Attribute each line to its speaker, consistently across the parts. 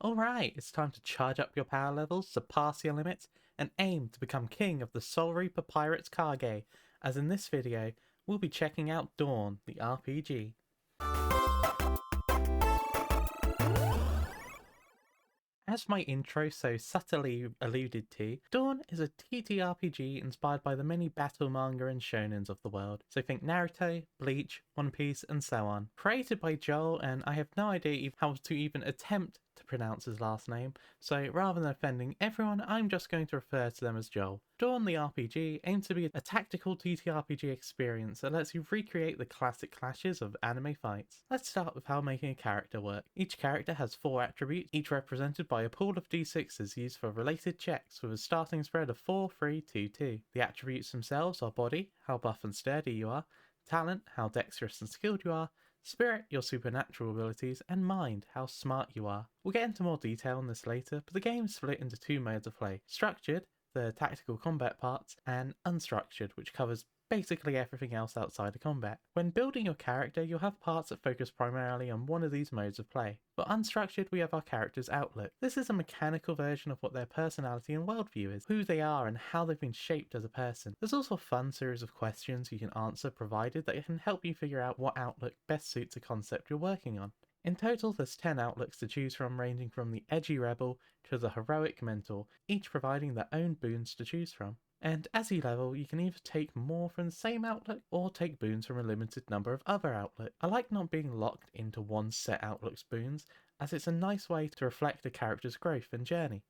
Speaker 1: Alright, it's time to charge up your power levels, surpass your limits, and aim to become king of the Soul Reaper Pirates Kage, as in this video, we'll be checking out Dawn, the RPG. As my intro so subtly alluded to, Dawn is a TTRPG inspired by the many battle manga and shonens of the world, so think Naruto, Bleach, One Piece, and so on. Created by Joel, and I have no idea how to even attempt to pronounce his last name, so rather than offending everyone, I'm just going to refer to them as Joel. Dawn the RPG aims to be a tactical TTRPG experience that lets you recreate the classic clashes of anime fights. Let's start with how making a character works. Each character has 4 attributes, each represented by a pool of d6s used for related checks with a starting spread of 4, 3, 2, 2. The attributes themselves are body, how buff and sturdy you are, talent, how dexterous and skilled you are, spirit, your supernatural abilities, and mind, how smart you are. We'll get into more detail on this later, but the game is split into 2 modes of play. Structured, the tactical combat parts, and unstructured, which covers basically everything else outside of combat. When building your character, you'll have parts that focus primarily on one of these modes of play. For unstructured, we have our character's outlook. This is a mechanical version of what their personality and worldview is, who they are and how they've been shaped as a person. There's also a fun series of questions you can answer provided that can help you figure out what outlook best suits the concept you're working on. In total, there's 10 outlooks to choose from, ranging from the edgy rebel to the heroic mentor, each providing their own boons to choose from. And as you level, you can either take more from the same outlook or take boons from a limited number of other outlooks. I like not being locked into one set outlook's boons, as it's a nice way to reflect a character's growth and journey.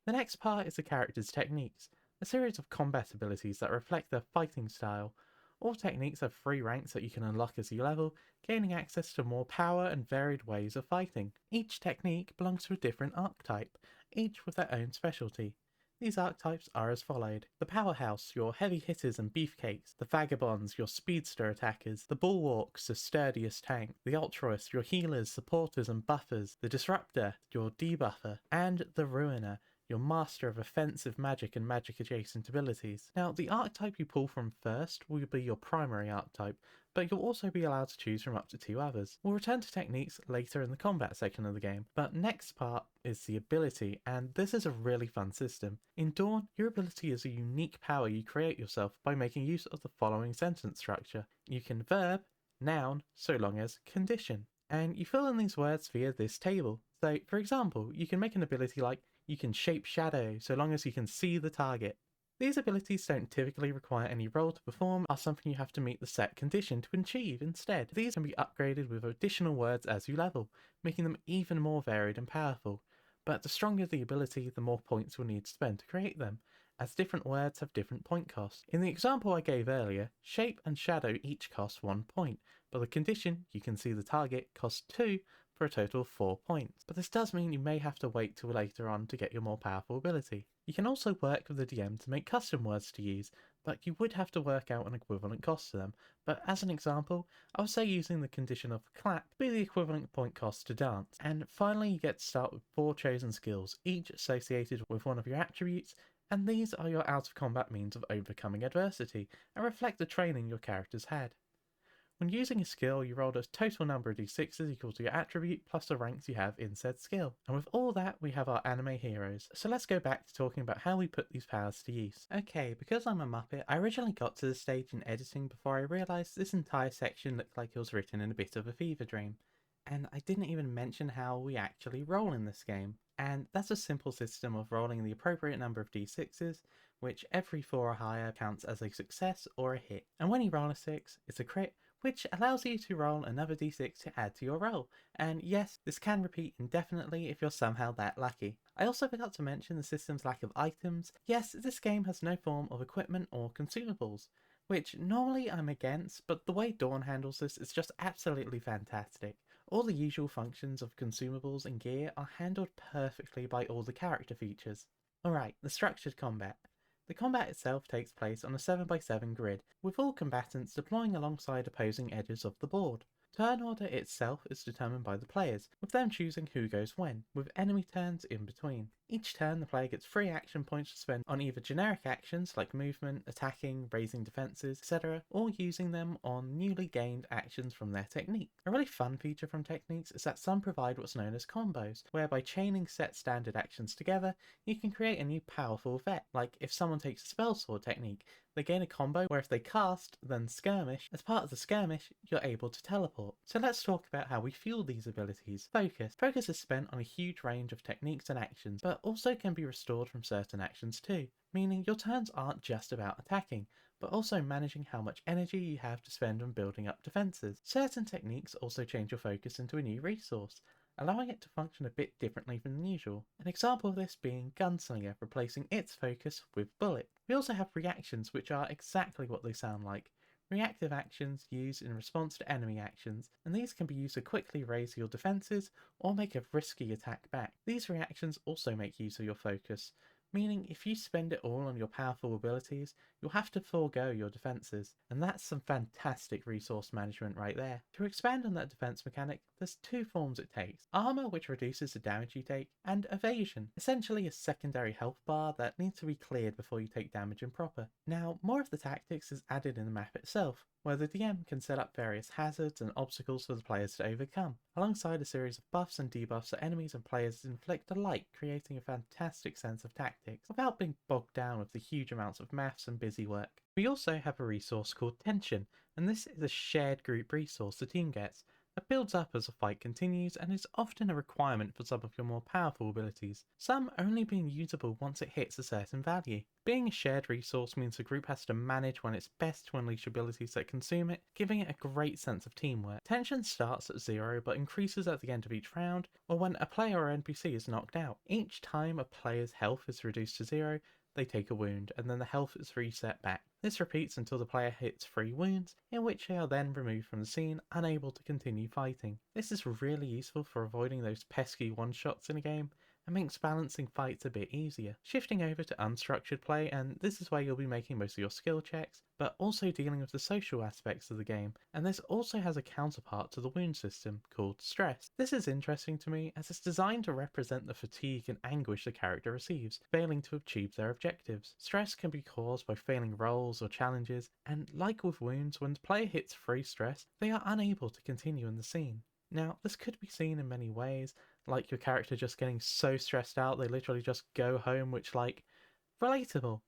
Speaker 1: The next part is the character's techniques, a series of combat abilities that reflect their fighting style. All techniques have 3 ranks that you can unlock as you level, gaining access to more power and varied ways of fighting. Each technique belongs to a different archetype, each with their own specialty. These archetypes are as followed: the powerhouse, your heavy hitters and beefcakes; the vagabonds, your speedster attackers; the bulwarks, the sturdiest tank; the altruists, your healers, supporters and buffers; the disruptor, your debuffer; and the ruiner, your master of offensive magic and magic adjacent abilities. Now, the archetype you pull from first will be your primary archetype, but you'll also be allowed to choose from up to 2 others. We'll return to techniques later in the combat section of the game, but next part is the ability, and this is a really fun system. In Dawn, your ability is a unique power you create yourself by making use of the following sentence structure. You can verb, noun, so long as condition, and you fill in these words via this table. So, for example, you can make an ability like, you can shape shadow so long as you can see the target. These abilities don't typically require any role to perform, are something you have to meet the set condition to achieve instead. These can be upgraded with additional words as you level, making them even more varied and powerful. But the stronger the ability, the more points you'll need to spend to create them, as different words have different point costs. In the example I gave earlier, shape and shadow each cost 1 point, but the condition, you can see the target, costs 2, for a total of 4 points. But this does mean you may have to wait till later on to get your more powerful ability. You can also work with the DM to make custom words to use, but you would have to work out an equivalent cost to them. But as an example, I would say using the condition of clap be the equivalent point cost to dance. And finally, you get to start with 4 chosen skills, each associated with one of your attributes, and these are your out of combat means of overcoming adversity and reflect the training your characters had. When using a skill, you roll a total number of d6s equal to your attribute plus the ranks you have in said skill. And with all that, we have our anime heroes. So let's go back to talking about how we put these powers to use. Okay, because I'm a Muppet, I originally got to this stage in editing before I realised this entire section looked like it was written in a bit of a fever dream. And I didn't even mention how we actually roll in this game. And that's a simple system of rolling the appropriate number of d6s, which every 4 or higher counts as a success or a hit. And when you roll a 6, it's a crit, which allows you to roll another d6 to add to your roll. And yes, this can repeat indefinitely if you're somehow that lucky. I also forgot to mention the system's lack of items. Yes, this game has no form of equipment or consumables, which normally I'm against, but the way Dawn handles this is just absolutely fantastic. All the usual functions of consumables and gear are handled perfectly by all the character features. Alright, the structured combat. The combat itself takes place on a 7x7 grid, with all combatants deploying alongside opposing edges of the board. Turn order itself is determined by the players, with them choosing who goes when, with enemy turns in between. Each turn the player gets 3 action points to spend on either generic actions like movement, attacking, raising defences, etc., or using them on newly gained actions from their technique. A really fun feature from techniques is that some provide what's known as combos, where by chaining set standard actions together, you can create a new powerful effect. Like if someone takes a spell sword technique, they gain a combo where if they cast, then skirmish, as part of the skirmish, you're able to teleport. So let's talk about how we fuel these abilities. Focus. Focus is spent on a huge range of techniques and actions, but also can be restored from certain actions too, meaning your turns aren't just about attacking, but also managing how much energy you have to spend on building up defences. Certain techniques also change your focus into a new resource, allowing it to function a bit differently than usual. An example of this being Gunslinger replacing its focus with Bullet. We also have reactions, which are exactly what they sound like. Reactive actions used in response to enemy actions, and these can be used to quickly raise your defences or make a risky attack back. These reactions also make use of your focus, meaning if you spend it all on your powerful abilities, you'll have to forego your defences, and that's some fantastic resource management right there. To expand on that defense mechanic, there's 2 forms it takes: armor, which reduces the damage you take, and evasion, essentially a secondary health bar that needs to be cleared before you take damage in proper. Now, more of the tactics is added in the map itself, where the DM can set up various hazards and obstacles for the players to overcome, alongside a series of buffs and debuffs that enemies and players inflict alike, creating a fantastic sense of tactics, without being bogged down with the huge amounts of maths and busy work. We also have a resource called Tension, and this is a shared group resource the team gets, that builds up as the fight continues and is often a requirement for some of your more powerful abilities, some only being usable once it hits a certain value. Being a shared resource means the group has to manage when it's best to unleash abilities that consume it, giving it a great sense of teamwork. Tension starts at 0 but increases at the end of each round, or when a player or NPC is knocked out. Each time a player's health is reduced to 0, they take a wound, and then the health is reset back. This repeats until the player hits 3 wounds, in which they are then removed from the scene, unable to continue fighting. This is really useful for avoiding those pesky one-shots in a game, and makes balancing fights a bit easier. Shifting over to unstructured play, and this is where you'll be making most of your skill checks, but also dealing with the social aspects of the game, and this also has a counterpart to the wound system called stress. This is interesting to me as it's designed to represent the fatigue and anguish the character receives, failing to achieve their objectives. Stress can be caused by failing rolls or challenges, and like with wounds, when the player hits free stress, they are unable to continue in the scene. Now, this could be seen in many ways, like your character just getting so stressed out they literally just go home, which, like, relatable.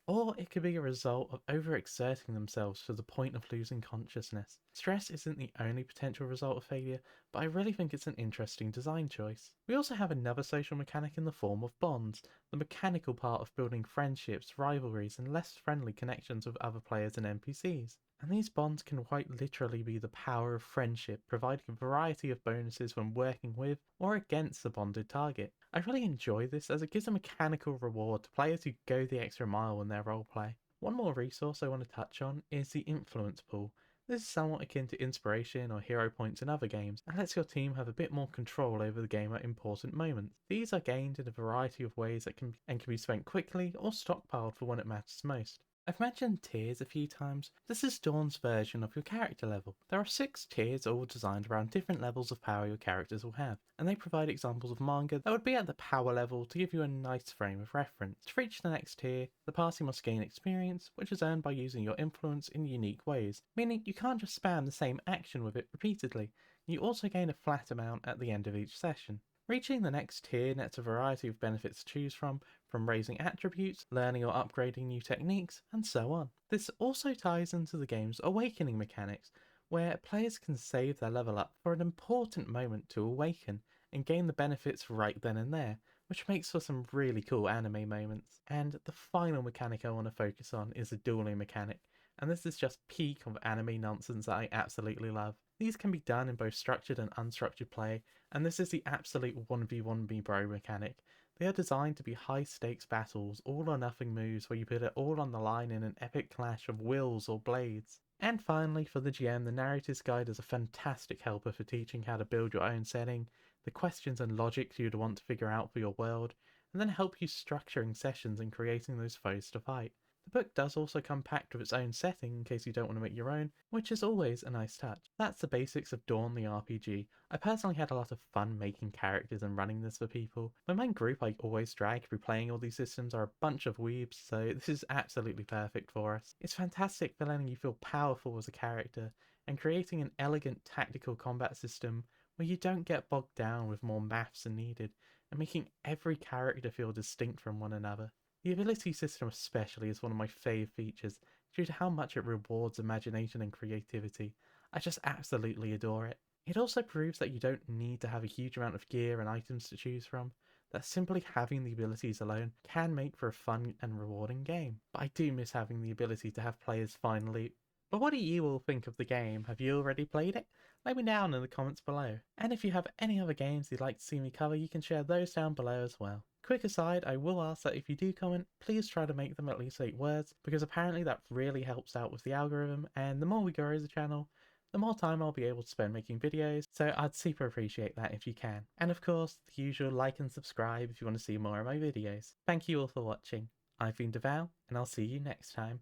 Speaker 1: Or it could be a result of overexerting themselves to the point of losing consciousness. Stress isn't the only potential result of failure, but I really think it's an interesting design choice. We also have another social mechanic in the form of bonds, the mechanical part of building friendships, rivalries, and less friendly connections with other players and NPCs. And these bonds can quite literally be the power of friendship, providing a variety of bonuses when working with or against the bonded target. I really enjoy this as it gives a mechanical reward to players who go the extra mile in their roleplay. One more resource I want to touch on is the influence pool. This is somewhat akin to inspiration or hero points in other games, and lets your team have a bit more control over the game at important moments. These are gained in a variety of ways that can be spent quickly or stockpiled for when it matters most. I've mentioned tiers a few times. This is Dawn's version of your character level. There are 6 tiers all designed around different levels of power your characters will have, and they provide examples of manga that would be at the power level to give you a nice frame of reference. To reach the next tier, the party must gain experience, which is earned by using your influence in unique ways, meaning you can't just spam the same action with it repeatedly. You also gain a flat amount at the end of each session. Reaching the next tier nets a variety of benefits to choose from raising attributes, learning or upgrading new techniques, and so on. This also ties into the game's awakening mechanics, where players can save their level up for an important moment to awaken and gain the benefits right then and there, which makes for some really cool anime moments. And the final mechanic I want to focus on is the dueling mechanic, and this is just peak of anime nonsense that I absolutely love. These can be done in both structured and unstructured play, and this is the absolute 1v1 me bro mechanic. They are designed to be high stakes battles, all or nothing moves where you put it all on the line in an epic clash of wills or blades. And finally, for the GM, the narrator's guide is a fantastic helper for teaching how to build your own setting, the questions and logic you'd want to figure out for your world, and then help you structuring sessions and creating those foes to fight. The book does also come packed with its own setting in case you don't want to make your own, which is always a nice touch. That's the basics of Dawn the RPG. I personally had a lot of fun making characters and running this for people. My main group I always drag through playing all these systems are a bunch of weebs, so this is absolutely perfect for us. It's fantastic for letting you feel powerful as a character, and creating an elegant tactical combat system where you don't get bogged down with more maths than needed, and making every character feel distinct from one another. The ability system especially is one of my fave features due to how much it rewards imagination and creativity. I just absolutely adore it. It also proves that you don't need to have a huge amount of gear and items to choose from, that simply having the abilities alone can make for a fun and rewarding game. But I do miss having the ability to have players finally. But what do you all think of the game? Have you already played it? Let me down in the comments below. And if you have any other games you'd like to see me cover, you can share those down below as well. Quick aside, I will ask that if you do comment, please try to make them at least 8 words, because apparently that really helps out with the algorithm, and the more we grow as a channel, the more time I'll be able to spend making videos, so I'd super appreciate that if you can. And of course, the usual like and subscribe if you want to see more of my videos. Thank you all for watching. I've been Deval, and I'll see you next time.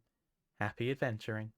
Speaker 1: Happy adventuring.